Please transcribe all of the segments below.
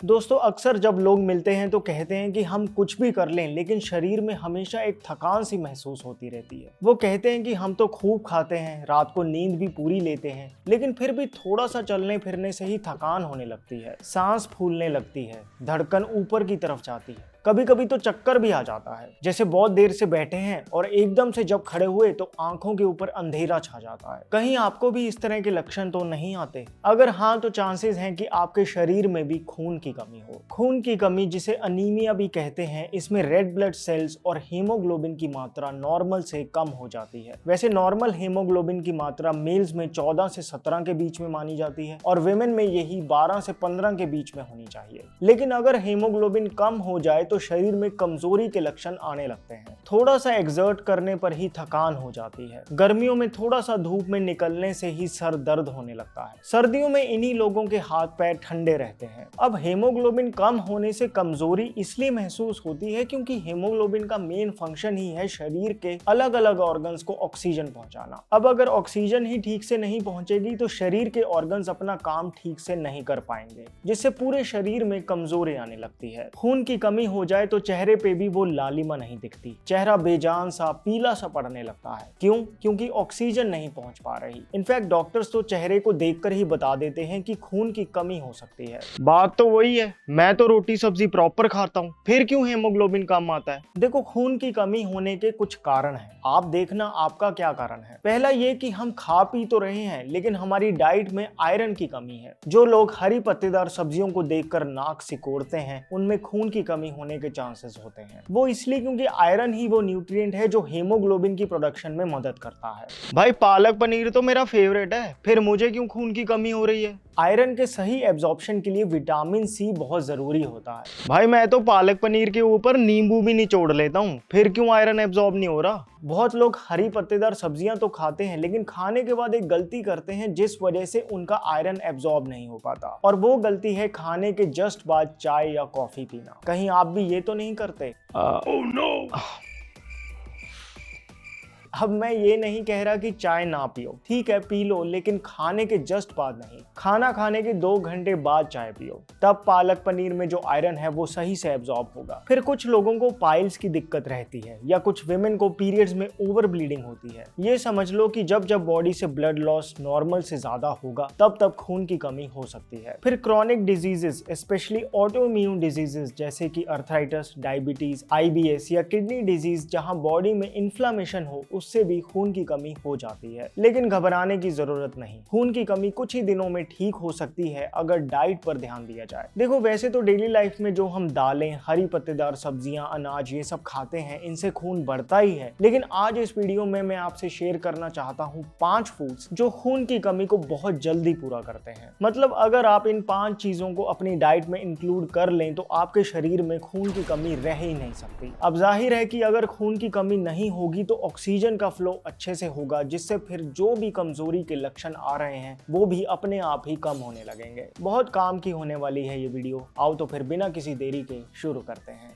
दोस्तों अक्सर जब लोग मिलते हैं तो कहते हैं कि हम कुछ भी कर लें लेकिन शरीर में हमेशा एक थकान सी महसूस होती रहती है। वो कहते हैं कि हम तो खूब खाते हैं, रात को नींद भी पूरी लेते हैं, लेकिन फिर भी थोड़ा सा चलने फिरने से ही थकान होने लगती है, सांस फूलने लगती है, धड़कन ऊपर की तरफ जाती है, कभी कभी तो चक्कर भी आ जाता है, जैसे बहुत देर से बैठे हैं और एकदम से जब खड़े हुए तो आंखों के ऊपर अंधेरा छा जाता है। कहीं आपको भी इस तरह के लक्षण तो नहीं आते? अगर हाँ तो चांसेस हैं कि आपके शरीर में भी खून की कमी हो। खून की कमी, जिसे अनीमिया भी कहते हैं, इसमें रेड ब्लड सेल्स और हीमोग्लोबिन की मात्रा नॉर्मल से कम हो जाती है। वैसे नॉर्मल हीमोग्लोबिन की मात्रा मेल्स में 14 से 17 के बीच में मानी जाती है और विमेन में यही 12 से 15 के बीच में होनी चाहिए। लेकिन अगर हीमोग्लोबिन कम हो जाए तो शरीर में कमजोरी के लक्षण आने लगते हैं। थोड़ा सा एक्सर्ट करने पर ही थकान हो जाती है। गर्मियों में थोड़ा सा धूप में निकलने से ही सर दर्द होने लगता है। सर्दियों में इन्हीं लोगों के हाथ पैर ठंडे रहते हैं। अब हीमोग्लोबिन कम होने से कमजोरी इसलिए महसूस होती है क्योंकि हीमोग्लोबिन का मेन फंक्शन ही है शरीर के अलग अलग ऑर्गन्स को ऑक्सीजन पहुंचाना। अब अगर ऑक्सीजन ही ठीक से नहीं पहुंचेगी तो शरीर के ऑर्गन्स अपना काम ठीक से नहीं कर पाएंगे, जिससे पूरे शरीर में कमजोरी आने लगती है। खून की कमी हो जाए तो चेहरे पे भी वो लालिमा नहीं दिखती, चेहरा बेजान सा पीला सा पड़ने लगता है। क्यों? क्योंकि ऑक्सीजन नहीं पहुंच पा रही। इनफैक्ट डॉक्टर्स तो चेहरे को देखकर ही बता देते हैं कि खून की कमी हो सकती है। बात तो वही है, मैं तो रोटी सब्जी प्रॉपर खाता हूँ, फिर क्यों हेमोग्लोबिन कम आता है? देखो, खून की कमी होने के कुछ कारण हैं, आप देखना आपका क्या कारण है। पहला ये कि हम खा पी तो रहे हैं लेकिन हमारी डाइट में आयरन की कमी है। जो लोग हरी पत्तेदार सब्जियों को देखकर नाक सिकोड़ते हैं उनमें खून की कमी होने के चांसेस होते हैं। वो इसलिए क्योंकि आयरन ही वो न्यूट्रिएंट है जो हीमोग्लोबिन की प्रोडक्शन में मदद करता है। भाई पालक पनीर तो मेरा फेवरेट है, फिर मुझे क्यों खून की कमी हो रही है? आयरन के सही एब्जॉर्प्शन के लिए विटामिन सी बहुत जरूरी होता है। भाई मैं तो पालक पनीर के ऊपर नींबू भी निचोड़ लेता हूँ, फिर क्यों आयरन एब्जॉर्ब नहीं हो रहा? बहुत लोग हरी पत्तेदार सब्जियां तो खाते हैं लेकिन खाने के बाद एक गलती करते हैं जिस वजह से उनका आयरन एब्जॉर्ब नहीं हो पाता, और वो गलती है खाने के जस्ट बाद चाय या कॉफी पीना। कहीं आप भी ये तो नहीं करते? Oh no! अब मैं ये नहीं कह रहा कि चाय ना पियो, ठीक है पी लो, लेकिन खाने के जस्ट बाद नहीं। खाना खाने के 2 घंटे बाद चाय पियो, तब पालक पनीर में जो आयरन है वो सही से एब्जॉर्ब होगा। फिर कुछ लोगों को पाइल्स की दिक्कत रहती है या कुछ विमेन को पीरियड्स में ओवर ब्लीडिंग होती है। ये समझ लो कि जब जब बॉडी से ब्लड लॉस नॉर्मल से ज्यादा होगा तब तब खून की कमी हो सकती है। फिर chronic diseases, specially autoimmune diseases जैसे कि अर्थराइटिस, डायबिटीज, IBS या किडनी डिजीज, जहां बॉडी में इन्फ्लामेशन हो, उससे भी खून की कमी हो जाती है। लेकिन घबराने की जरूरत नहीं, खून की कमी कुछ ही दिनों में ठीक हो सकती है अगर डाइट पर ध्यान दिया जाए। देखो, वैसे तो डेली लाइफ में जो हम दालें, हरी पत्तेदार सब्जियां, अनाज ये सब खाते हैं, इनसे खून बढ़ता ही है। लेकिन आज इस वीडियो में मैं आपसे शेयर करना चाहता हूँ 5 फूड्स जो खून की कमी को बहुत जल्दी पूरा करते हैं। मतलब अगर आप इन 5 चीजों को अपनी डाइट में इंक्लूड कर लें तो आपके शरीर में खून की कमी रह ही नहीं सकती। अब जाहिर है कि अगर खून की कमी नहीं होगी तो ऑक्सीजन का फ्लो अच्छे से होगा, जिससे फिर जो भी कमजोरी के लक्षण आ रहे हैं वो भी अपने आप ही कम होने लगेंगे। बहुत काम की होने वाली है ये वीडियो। आओ तो फिर बिना किसी देरी के शुरू करते हैं।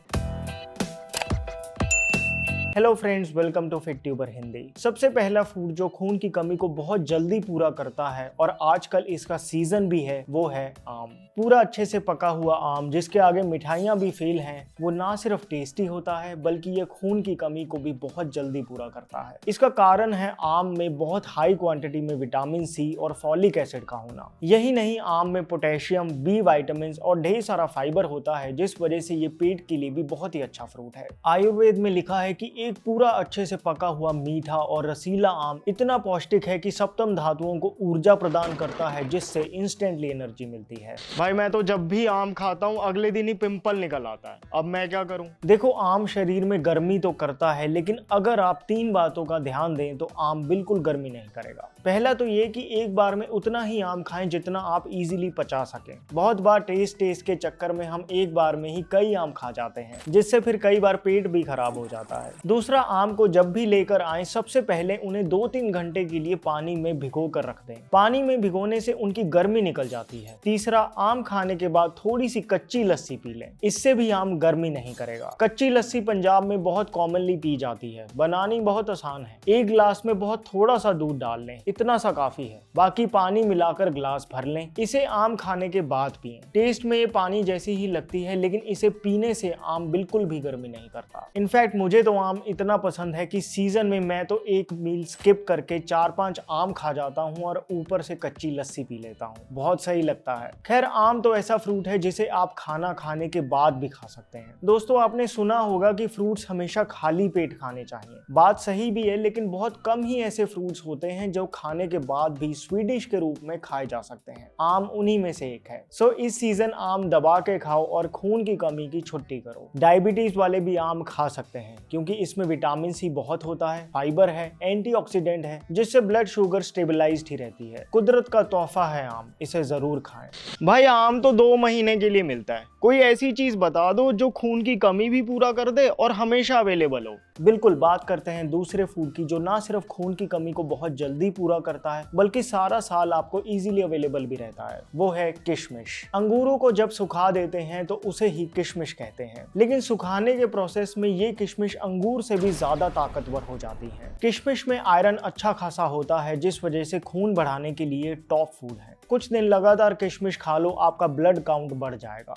Hello friends, welcome to Fit Tuber Hindi. सबसे पहला फूड जो खून की कमी को बहुत जल्दी पूरा करता है और आजकल इसका सीजन भी है, वो है आम। पूरा अच्छे से पका हुआ आम, जिसके आगे मिठाइयाँ भी फेल हैं, वो ना सिर्फ टेस्टी होता है बल्कि ये खून की कमी को भी बहुत जल्दी पूरा करता है। इसका कारण है आम में बहुत हाई क्वांटिटी में विटामिन सी और फॉलिक एसिड का होना। यही नहीं, आम में पोटेशियम, बी विटामिन और ढेर सारा फाइबर होता है, जिस वजह से ये पेट के लिए भी बहुत ही अच्छा फ्रूट है। आयुर्वेद में लिखा है कि एक पूरा अच्छे से पका हुआ मीठा और रसीला आम इतना पौष्टिक है कि सप्तम धातुओं को ऊर्जा प्रदान करता है, जिससे इंस्टेंटली एनर्जी मिलती है। भाई मैं तो जब भी आम खाता हूँ अगले दिन ही पिंपल निकल आता है, अब मैं क्या करूँ? देखो, आम शरीर में गर्मी तो करता है, लेकिन अगर आप 3 बातों का ध्यान दें तो आम बिल्कुल गर्मी नहीं करेगा। पहला तो ये कि एक बार में उतना ही आम खाएं जितना आप इजीली पचा सकें। बहुत बार टेस्ट के चक्कर में हम एक बार में ही कई आम खा जाते हैं, जिससे फिर कई बार पेट भी खराब हो जाता है। दूसरा, आम को जब भी लेकर आए सबसे पहले उन्हें 2-3 घंटे के लिए पानी में भिगो कर रख दें। पानी में भिगोने से उनकी गर्मी निकल जाती है। तीसरा, आम खाने के बाद थोड़ी सी कच्ची लस्सी पी लें, इससे भी आम गर्मी नहीं करेगा। कच्ची लस्सी पंजाब में बहुत कॉमनली पी जाती है, बनानी बहुत आसान है। एक गिलास में बहुत थोड़ा सा दूध डाल लें, इतना सा काफी है, बाकी पानी मिलाकर गिलास भर लें। इसे आम खाने के बाद पिएं। टेस्ट में ये पानी जैसी ही लगती है, लेकिन इसे पीने से आम बिल्कुल भी गर्मी नहीं करता। इनफैक्ट मुझे तो आम इतना पसंद है कि सीजन में मैं तो एक मील स्किप करके 4-5 आम खा जाता हूँ और ऊपर से कच्ची लस्सी पी लेता हूँ। बहुत सही लगता है। खैर, आम तो ऐसा फ्रूट है जिसे आप खाना खाने के बाद भी खा सकते हैं। दोस्तों, आपने सुना होगा कि फ्रूट्स हमेशा खाली पेट खाने चाहिए। बात सही भी है, लेकिन बहुत कम ही ऐसे फ्रूट्स होते हैं जो खाने के बाद भी स्वीट डिश के रूप में खाए जा सकते हैं। आम उन्हीं में से एक है। सो इस सीजन आम दबा के खाओ और खून की कमी की छुट्टी करो। डायबिटीज वाले भी आम खा सकते हैं, क्योंकि इसमें विटामिन सी बहुत होता है, फाइबर है, एंटीऑक्सीडेंट है, जिससे ब्लड शुगर स्टेबलाइज्ड ही रहती है। कुदरत का तोहफा है आम, इसे जरूर खाएं। भाई, आम तो 2 महीने के लिए मिलता है, कोई ऐसी चीज बता दो जो खून की कमी भी पूरा कर दे और हमेशा अवेलेबल हो। बिल्कुल, बात करते हैं दूसरे फूड की जो ना सिर्फ खून की कमी को बहुत जल्दी पूरा करता है, बल्कि सारा साल आपको इजीली अवेलेबल भी रहता है। वो है किशमिश। अंगूरों को जब सुखा देते हैं तो उसे ही किशमिश कहते हैं, लेकिन सुखाने के प्रोसेस में ये किशमिश अंगूर से भी ज्यादा ताकतवर हो जाती है। किशमिश में आयरन अच्छा खासा होता है, जिस वजह से खून बढ़ाने के लिए टॉप फूड है। कुछ दिन लगातार किशमिश खा लो, आपका ब्लड काउंट बढ़ जाएगा।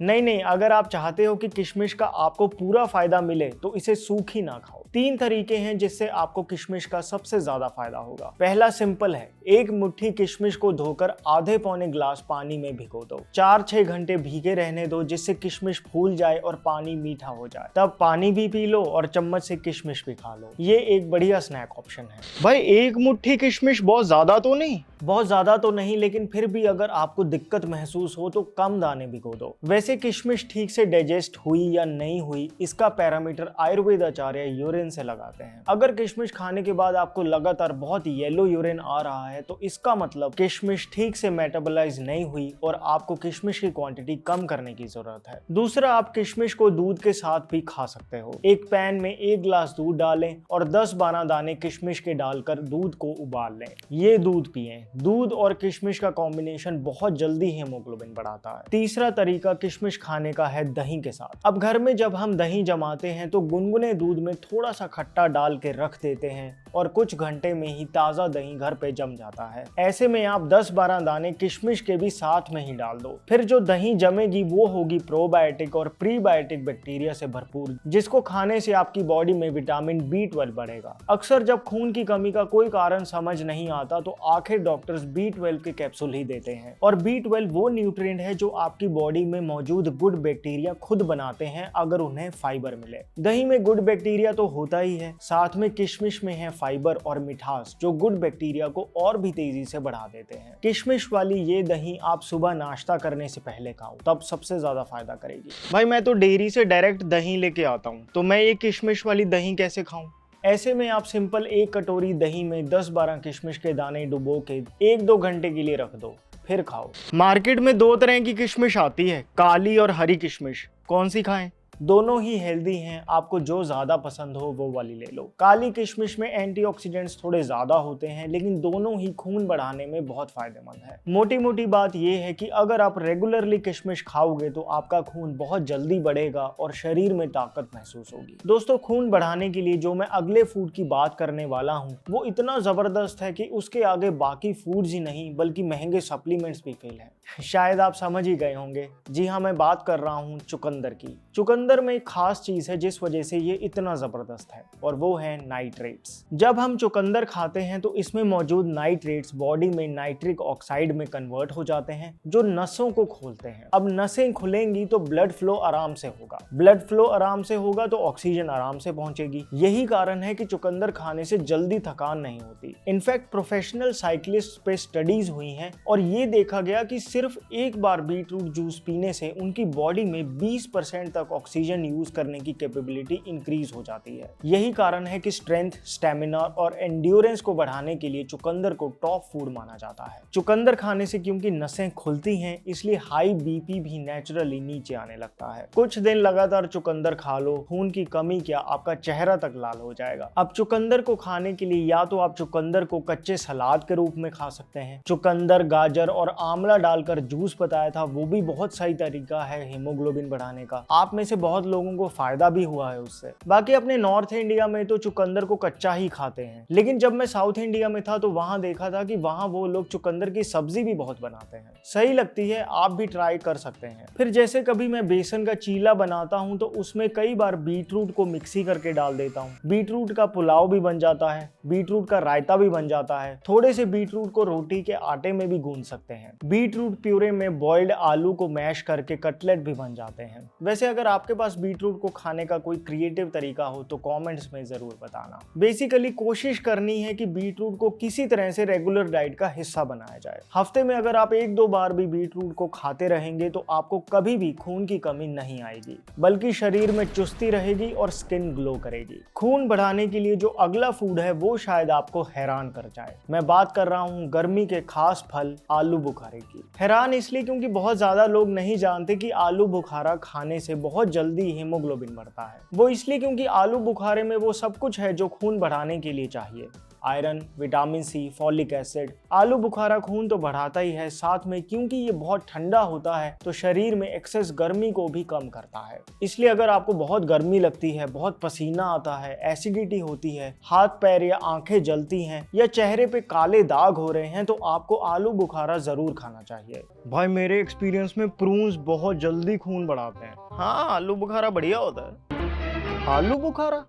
नहीं, अगर आप चाहते हो कि किशमिश का आपको पूरा फायदा मिले तो इसे सूख ही ना खाओ। 3 तरीके हैं जिससे आपको किशमिश का सबसे ज्यादा फायदा होगा। पहला सिंपल है, एक मुट्ठी किशमिश को धोकर आधे पौने गिलास पानी में भिगो दो। 4-6 घंटे भीगे रहने दो, जिससे किशमिश फूल जाए और पानी मीठा हो जाए। तब पानी भी पी लो और चम्मच से किशमिश भी खा लो। ये एक बढ़िया स्नैक ऑप्शन है। भाई, एक मुट्ठी किशमिश बहुत ज्यादा तो नहीं? बहुत ज्यादा तो नहीं, लेकिन फिर भी अगर आपको दिक्कत महसूस हो तो कम दाने भिगो दो। वैसे किशमिश ठीक से डाइजेस्ट हुई या नहीं हुई, इसका पैरामीटर आयुर्वेद आचार्य यूरिन से लगाते हैं। अगर किशमिश खाने के बाद आपको लगातार बहुत येलो यूरिन आ रहा है तो इसका मतलब किशमिश ठीक से मेटाबोलाइज नहीं हुई और आपको किशमिश की क्वांटिटी कम करने की जरूरत है। दूसरा, आप किशमिश को दूध के साथ भी खा सकते हो। एक पैन में 1 गिलास दूध डालें और 10-12 दाने किशमिश के डालकर दूध को उबाल लें। ये दूध पिएं। दूध और किशमिश का कॉम्बिनेशन बहुत जल्दी हीमोग्लोबिन बढ़ाता है। तीसरा तरीका किशमिश खाने का है दही के साथ। अब घर में जब हम दही जमाते हैं तो गुनगुने दूध में थोड़ा सा खट्टा डाल के रख देते हैं और कुछ घंटे में ही ताजा दही घर पे जम जाता है। ऐसे में आप 10-12 दाने किशमिश के भी साथ में ही डाल दो। फिर जो दही जमेगी वो होगी प्रोबायोटिक और प्रीबायोटिक बैक्टीरिया से भरपूर, जिसको खाने से आपकी बॉडी में विटामिन B12 बढ़ेगा। अक्सर जब खून की कमी का कोई कारण समझ नहीं आता तो आखिर डॉक्टर्स B12 के कैप्सूल ही देते हैं। और B12 वो न्यूट्रिएंट है जो आपकी बॉडी में मौजूद गुड बैक्टीरिया खुद बनाते हैं अगर उन्हें फाइबर मिले। दही में गुड बैक्टीरिया तो होता ही है, साथ में किशमिश में है फाइबर और मिठास जो गुड बैक्टीरिया को और भी तेजी से बढ़ा देते हैं। किशमिश वाली ये दही आप सुबह नाश्ता करने से पहले खाओ, तब सबसे ज्यादा फायदा करेगी। भाई, मैं तो डेयरी से डायरेक्ट दही लेके आता हूँ, तो मैं ये किशमिश वाली दही कैसे खाऊं? ऐसे में आप सिंपल 1 कटोरी दही में 10-12 किशमिश के दाने डुबो के 1-2 घंटे के लिए रख दो, फिर खाओ। मार्केट में 2 तरह की किशमिश आती है, काली और हरी किशमिश। कौन सी खाएं? दोनों ही हेल्दी हैं, आपको जो ज्यादा पसंद हो वो वाली ले लो। काली किशमिश में एंटीऑक्सीडेंट्स थोड़े ज्यादा होते हैं, लेकिन दोनों ही खून बढ़ाने में बहुत फायदेमंद है। मोटी मोटी बात यह है कि अगर आप रेगुलरली किशमिश खाओगे तो आपका खून बहुत जल्दी बढ़ेगा और शरीर में ताकत महसूस होगी। दोस्तों, खून बढ़ाने के लिए जो मैं अगले फूड की बात करने वाला हूँ वो इतना जबरदस्त है कि उसके आगे बाकी फूड्स ही नहीं बल्कि महंगे सप्लीमेंट्स भी फेल है। शायद आप समझ ही गए होंगे। जी हाँ, मैं बात कर रहा हूँ चुकंदर की। चुकंदर में एक खास चीज है जिस वजह से ये इतना जबरदस्त है, और वो है नाइट्रेट्स। जब हम चुकंदर खाते हैं तो इसमें मौजूद नाइट्रेट्स बॉडी में नाइट्रिक ऑक्साइड में कन्वर्ट हो जाते हैं जो नसों को खोलते हैं। अब नसें खुलेंगी तो ब्लड फ्लो आराम से होगा, ब्लड फ्लो आराम से होगा तो ऑक्सीजन आराम से पहुंचेगी। यही कारण है कि चुकंदर खाने से जल्दी थकान नहीं होती। इनफैक्ट प्रोफेशनल साइक्लिस्ट पे स्टडीज हुई हैं और ये देखा गया कि सिर्फ सिर्फ एक बार बीट रूट जूस पीने से उनकी बॉडी में 20% तक ऑक्सीजन यूज करने की कैपेबिलिटी इंक्रीज हो जाती है। यही कारण है कि स्ट्रेंथ, स्टेमिना और एंड्योरेंस को बढ़ाने के लिए चुकंदर को टॉप फूड माना जाता है। चुकंदर खाने से क्योंकि नसें खुलती हैं, इसलिए हाई बीपी भी नेचुरली नीचे आने लगता है। कुछ दिन लगातार चुकंदर खा लो, खून की कमी क्या आपका चेहरा तक लाल हो जाएगा। अब चुकंदर को खाने के लिए या तो आप चुकंदर को कच्चे सलाद के रूप में खा सकते हैं, चुकंदर, गाजर और आंवला डालकर जूस बताया था, वो भी बहुत सही तरीका है हीमोग्लोबिन बढ़ाने का। आप में से बहुत लोगों को फायदा भी हुआ है उससे। बाकी अपने नॉर्थ इंडिया में तो चुकंदर को कच्चा ही खाते हैं, लेकिन जब मैं साउथ इंडिया में था तो वहां देखा था कि वहां वो लोग चुकंदर की सब्जी भी बहुत बनाते हैं। सही लगती है, आप भी ट्राई कर सकते हैं। फिर जैसे कभी मैं बेसन का चीला बनाता हूं तो उसमें कई बार बीट रूट को मिक्सी करके डाल देता हूं। बीट रूट का पुलाव भी बन जाता है, बीट रूट का रायता भी बन जाता है। थोड़े से बीट रूट को रोटी के आटे में भी गूंथ सकते हैं। बीट रूट प्यूरे में बॉइल्ड आलू को मैश करके कटलेट भी बन जाते हैं। वैसे अगर आपके पास बीट रूट को खाने का कोई क्रिएटिव तरीका हो तो कमेंट्स में जरूर बताना। बेसिकली कोशिश करनी है कि बीट रूट को किसी तरह से रेगुलर डाइट का हिस्सा बनाया जाए। हफ्ते में अगर आप 1-2 बार भी बीट रूट को खाते रहेंगे तो आपको कभी भी खून की कमी नहीं आएगी, बल्कि शरीर में चुस्ती रहेगी और स्किन ग्लो करेगी। खून बढ़ाने के लिए जो अगला फूड है वो शायद आपको हैरान कर जाए। मैं बात कर रहा हूँ गर्मी के खास फल आलू बुखारे की। हैरान इसलिए क्योंकि बहुत ज्यादा लोग नहीं जानते कि आलू बुखारा खाने से बहुत जल्दी हीमोग्लोबिन बढ़ता है। वो इसलिए क्योंकि आलू बुखारे में वो सब कुछ है जो खून बढ़ाने के लिए चाहिए। Iron, vitamin C, folic acid. आलू बुखारा खून तो बढ़ाता ही है, साथ में क्योंकि ये बहुत ठंडा होता है तो शरीर में एक्सेस गर्मी को भी कम करता है। इसलिए अगर आपको बहुत गर्मी लगती है, बहुत पसीना आता है, एसिडिटी होती है, हाथ पैर या आंखें जलती हैं या चेहरे पे काले दाग हो रहे हैं तो आपको आलू बुखारा जरूर खाना चाहिए। भाई मेरे एक्सपीरियंस में प्रून्स बहुत जल्दी खून बढ़ाते हैं। हाँ, आलू बुखारा बढ़िया होता है। आलू बुखारा?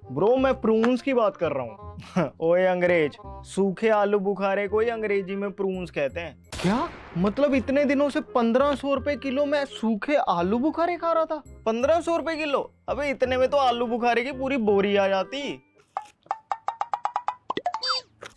ब्रो मैं प्रून्स की बात कर रहा हूँ। ओए अंग्रेज, सूखे आलू बुखारे को ही अंग्रेजी में प्रून्स कहते हैं। क्या मतलब इतने दिनों से 1500 रुपए किलो में सूखे आलू बुखारे खा रहा था? 1500 रुपए किलो? अबे इतने में तो आलू बुखारे की पूरी बोरी आ जाती।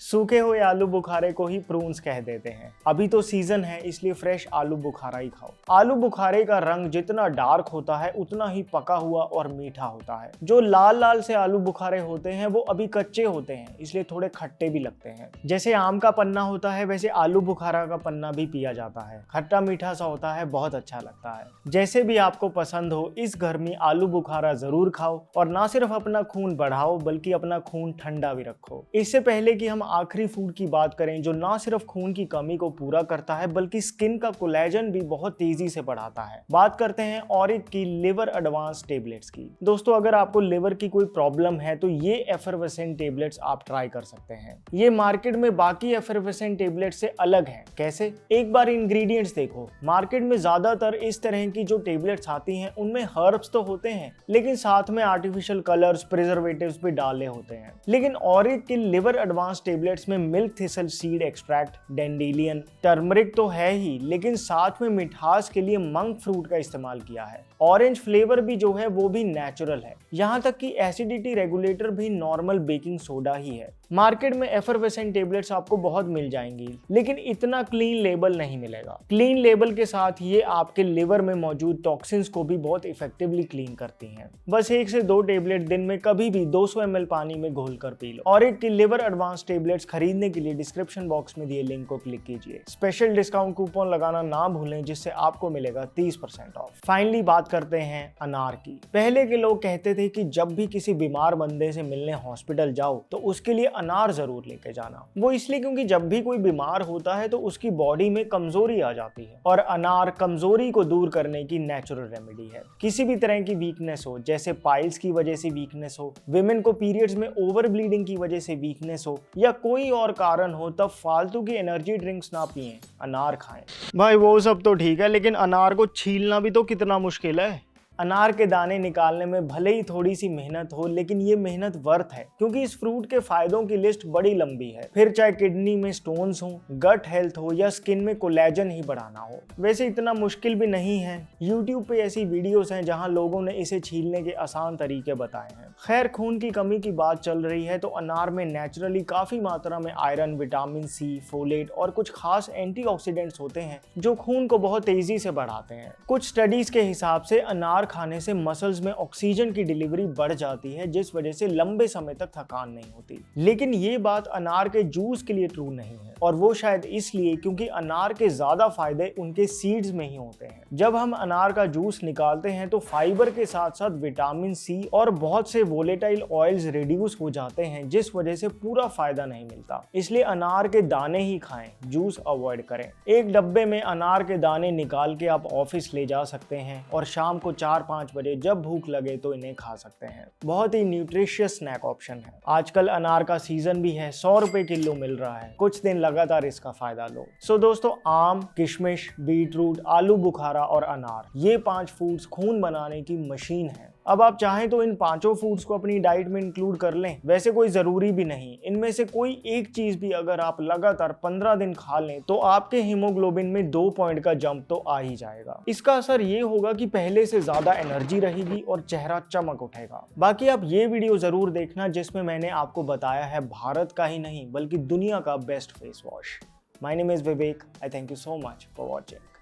सूखे हुए आलू बुखारे को ही प्रून्स कह देते हैं। अभी तो सीजन है इसलिए फ्रेश आलू बुखारा ही खाओ। आलू बुखारे का रंग जितना डार्क होता है उतना ही पका हुआ और मीठा होता है। जो लाल लाल से आलू बुखारे होते हैं वो अभी कच्चे होते हैं, इसलिए थोड़े खट्टे भी लगते हैं। जैसे आम का पन्ना होता है वैसे आलू बुखारा का पन्ना भी पिया जाता है। खट्टा मीठा सा होता है, बहुत अच्छा लगता है। जैसे भी आपको पसंद हो, इस गर्मी आलू बुखारा जरूर खाओ और ना सिर्फ अपना खून बढ़ाओ बल्कि अपना खून ठंडा भी रखो। इससे पहले कि हम आखिरी फूड की बात करें जो ना सिर्फ खून की कमी को पूरा करता है बल्कि स्किन का कोलेजन भी बहुत तेजी से बढ़ाता है, बात करते हैं ऑरिक की लिवर एडवांस टेबलेट्स की। दोस्तों अगर आपको लिवर की कोई प्रॉब्लम है तो ये एफरवेसेंट टेबलेट्स आप ट्राई कर सकते हैं। ये मार्केट में बाकी एफरवेसेंट टेबलेट से अलग है। कैसे? एक बार इंग्रेडिएंट्स देखो। मार्केट में ज्यादातर इस तरह की जो टेबलेट्स आती हैं उनमें हर्ब्स तो होते हैं लेकिन साथ में आर्टिफिशियल कलर्स, प्रिजर्वेटिव्स भी डाले होते हैं। लेकिन ऑरिक की लिवर एडवांस टेबलेट्स में milk thistle seed extract, dandelion, turmeric तो है ही लेकिन साथ में मिठास के लिए मंक फ्रूट का इस्तेमाल किया है। ऑरेंज फ्लेवर भी जो है वो भी नेचुरल है। यहाँ तक कि एसिडिटी रेगुलेटर भी नॉर्मल बेकिंग सोडा ही है। मार्केट में एफरवेसेंट टेबलेट्स आपको बहुत मिल जाएंगी लेकिन इतना क्लीन लेबल नहीं मिलेगा। क्लीन लेबल के साथ ये आपके लिवर में मौजूद टॉक्सिन्स को भी बहुत इफेक्टिवली क्लीन करती हैं। बस 1 से 2 टेबलेट दिन में कभी भी 200 ml पानी में घोलकर पी लो। और एक लिवर एडवांस टेबलेट्स खरीदने के लिए डिस्क्रिप्शन बॉक्स में दिए लिंक को क्लिक कीजिए। स्पेशल डिस्काउंट कूपन लगाना ना भूलें जिससे आपको मिलेगा 30% ऑफ। फाइनली बात करते हैं अनार की। पहले के लोग कहते थे कि जब भी किसी बीमार बंदे से मिलने हॉस्पिटल जाओ तो उसके लिए अनार जरूर लेके जाना। वो इसलिए क्योंकि जब भी कोई बीमार होता है तो उसकी बॉडी में कमजोरी आ जाती है और अनार कमजोरी को दूर करने की नेचुरल रेमेडी है। किसी भी तरह की वीकनेस हो, जैसे पाइल्स की वजह से वीकनेस हो, विमेन को पीरियड्स में ओवर ब्लीडिंग की वजह से वीकनेस हो या कोई और कारण हो, तब फालतू की एनर्जी ड्रिंक्स ना पिएं, अनार खाएं। भाई वो सब तो ठीक है लेकिन अनार को छीलना भी तो कितना मुश्किल है। अनार के दाने निकालने में भले ही थोड़ी सी मेहनत हो, लेकिन ये मेहनत वर्थ है क्योंकि इस फ्रूट के फायदों की लिस्ट बड़ी लंबी है। फिर चाहे किडनी में स्टोन्स हो, गट हेल्थ हो या स्किन में कोलेजन ही बढ़ाना हो। वैसे इतना मुश्किल भी नहीं है। YouTube पे ऐसी वीडियोस हैं जहां लोगों ने इसे छीलने के आसान तरीके बताए हैं। खैर, खून की कमी की बात चल रही है तो अनार में नेचुरली काफी मात्रा में आयरन, विटामिन सी, फोलेट और कुछ खास एंटीऑक्सीडेंट्स होते हैं जो खून को बहुत तेजी से बढ़ाते हैं। कुछ स्टडीज के हिसाब से अनार खाने से मसल्स में ऑक्सीजन की डिलीवरी बढ़ जाती है, जिस वजह से लंबे समय तक थकान नहीं होती। लेकिन ये बात अनार के जूस के लिए ट्रू नहीं है, और वो शायद इसलिए क्योंकि अनार के ज्यादा फायदे उनके सीड्स में ही होते हैं। जब हम अनार का जूस निकालते हैं तो फाइबर के साथ साथ विटामिन सी और बहुत से वोलेटाइल ऑयल्स रिड्यूस हो जाते हैं, जिस वजह से पूरा फायदा नहीं मिलता। इसलिए अनार के दाने ही खाएं, जूस अवॉइड करें। एक डब्बे में अनार के दाने निकाल के आप ऑफिस ले जा सकते हैं और शाम को 4-5 बजे जब भूख लगे तो इन्हें खा सकते हैं। बहुत ही न्यूट्रिशियस स्नैक ऑप्शन है। आजकल अनार का सीजन भी है, 100 रुपए किलो मिल रहा है। कुछ दिन लगातार इसका फायदा लो। सो दोस्तों, आम, किशमिश, बीटरूट, आलू बुखारा और अनार, ये 5 फूड्स खून बनाने की मशीन है। अब आप चाहें तो इन 5 फूड्स को अपनी डाइट में इंक्लूड कर लें। वैसे कोई जरूरी भी नहीं। इनमें से कोई एक चीज भी अगर आप लगातार 15 दिन खा लें तो आपके हीमोग्लोबिन में 2 पॉइंट का जंप तो आ ही जाएगा। इसका असर ये होगा कि पहले से ज्यादा एनर्जी रहेगी और चेहरा चमक उठेगा। बाकी आप ये वीडियो जरूर देखना जिसमें मैंने आपको बताया है भारत का ही नहीं बल्कि दुनिया का best face wash. My name is Vivek. I thank you so much for watching.